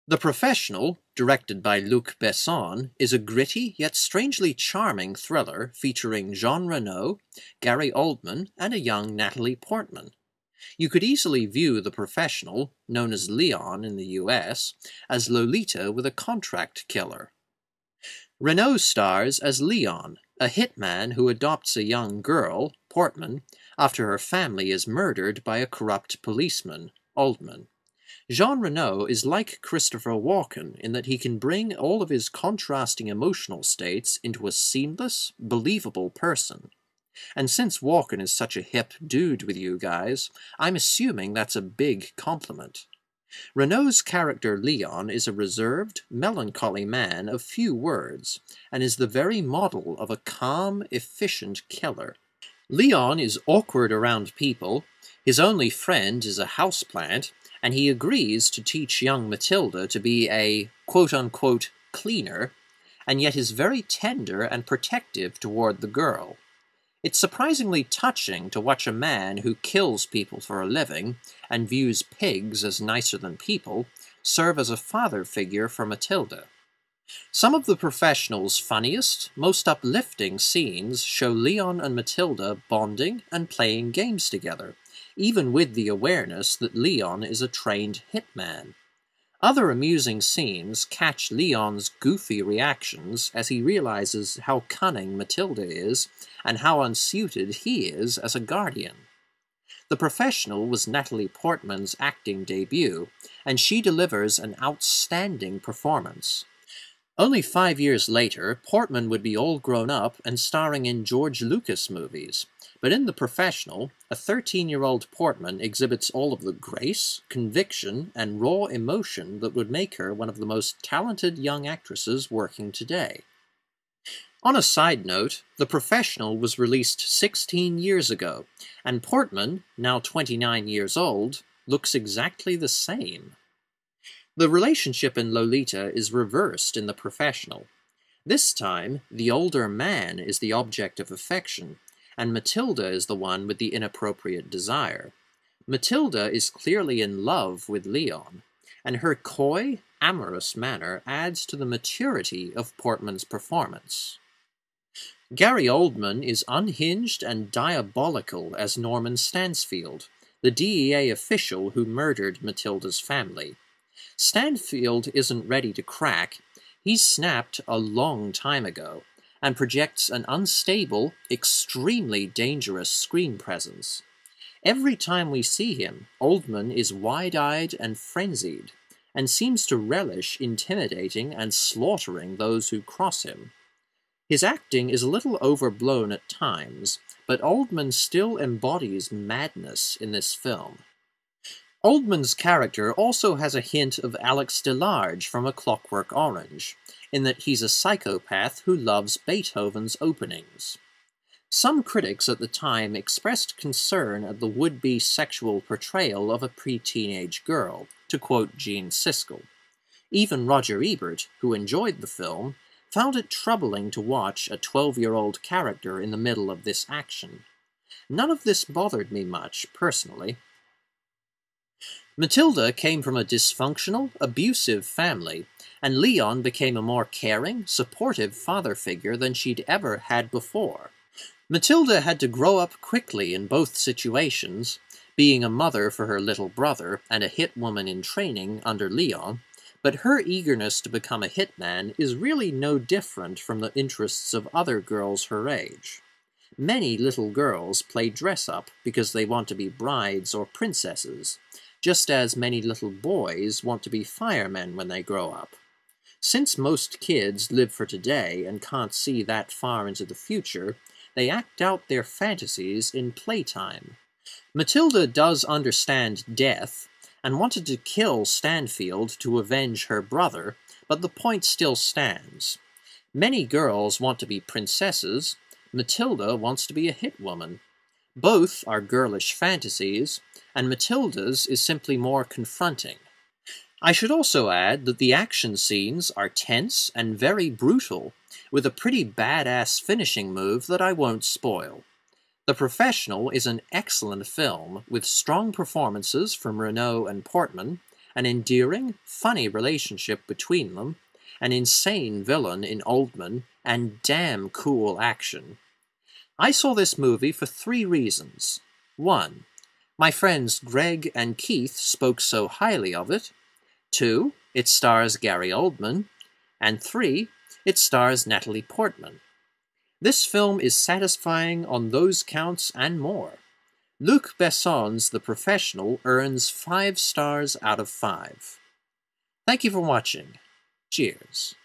The Professional, directed by Luc Besson, is a gritty yet strangely charming thriller featuring Jean Reno, Gary Oldman, and a young Natalie Portman. You could easily view The Professional, known as Leon in the US, as Lolita with a contract killer. Reno stars as Leon, a hitman who adopts a young girl, Portman, after her family is murdered by a corrupt policeman, Oldman. Jean Reno is like Christopher Walken in that he can bring all of his contrasting emotional states into a seamless, believable person. And since Walken is such a hip dude with you guys, I'm assuming that's a big compliment. Reno's character Leon is a reserved, melancholy man of few words, and is the very model of a calm, efficient killer. Leon is awkward around people, his only friend is a houseplant, and he agrees to teach young Matilda to be a quote-unquote cleaner, and yet is very tender and protective toward the girl. It's surprisingly touching to watch a man who kills people for a living and views pigs as nicer than people serve as a father figure for Matilda. Some of The Professional's funniest, most uplifting scenes show Leon and Matilda bonding and playing games together, even with the awareness that Leon is a trained hitman. Other amusing scenes catch Leon's goofy reactions as he realizes how cunning Matilda is and how unsuited he is as a guardian. The Professional was Natalie Portman's acting debut, and she delivers an outstanding performance. Only 5 years later, Portman would be all grown up and starring in George Lucas movies, but in The Professional, a 13-year-old Portman exhibits all of the grace, conviction, and raw emotion that would make her one of the most talented young actresses working today. On a side note, The Professional was released 16 years ago, and Portman, now 29 years old, looks exactly the same. The relationship in Lolita is reversed in The Professional. This time, the older man is the object of affection, and Matilda is the one with the inappropriate desire. Matilda is clearly in love with Leon, and her coy, amorous manner adds to the maturity of Portman's performance. Gary Oldman is unhinged and diabolical as Norman Stansfield, the DEA official who murdered Matilda's family. Stanfield isn't ready to crack. He's snapped a long time ago, and projects an unstable, extremely dangerous screen presence. Every time we see him, Oldman is wide-eyed and frenzied, and seems to relish intimidating and slaughtering those who cross him. His acting is a little overblown at times, but Oldman still embodies madness in this film. Oldman's character also has a hint of Alex DeLarge from A Clockwork Orange, in that he's a psychopath who loves Beethoven's openings. Some critics at the time expressed concern at the would-be sexual portrayal of a pre-teenage girl, to quote Gene Siskel. Even Roger Ebert, who enjoyed the film, found it troubling to watch a 12-year-old character in the middle of this action. None of this bothered me much, personally. Matilda came from a dysfunctional, abusive family, and Leon became a more caring, supportive father figure than she'd ever had before. Matilda had to grow up quickly in both situations, being a mother for her little brother and a hit woman in training under Leon, but her eagerness to become a hitman is really no different from the interests of other girls her age. Many little girls play dress-up because they want to be brides or princesses, just as many little boys want to be firemen when they grow up. Since most kids live for today and can't see that far into the future, they act out their fantasies in playtime. Matilda does understand death, and wanted to kill Stanfield to avenge her brother, but the point still stands. Many girls want to be princesses, Matilda wants to be a hit woman. Both are girlish fantasies, and Matilda's is simply more confronting. I should also add that the action scenes are tense and very brutal, with a pretty badass finishing move that I won't spoil. The Professional is an excellent film with strong performances from Reno and Portman, an endearing, funny relationship between them, an insane villain in Oldman, and damn cool action. I saw this movie for 3 reasons. 1. My friends Greg and Keith spoke so highly of it. 2. It stars Gary Oldman. And 3. It stars Natalie Portman. This film is satisfying on those counts and more. Luc Besson's The Professional earns 5 stars out of 5. Thank you for watching. Cheers.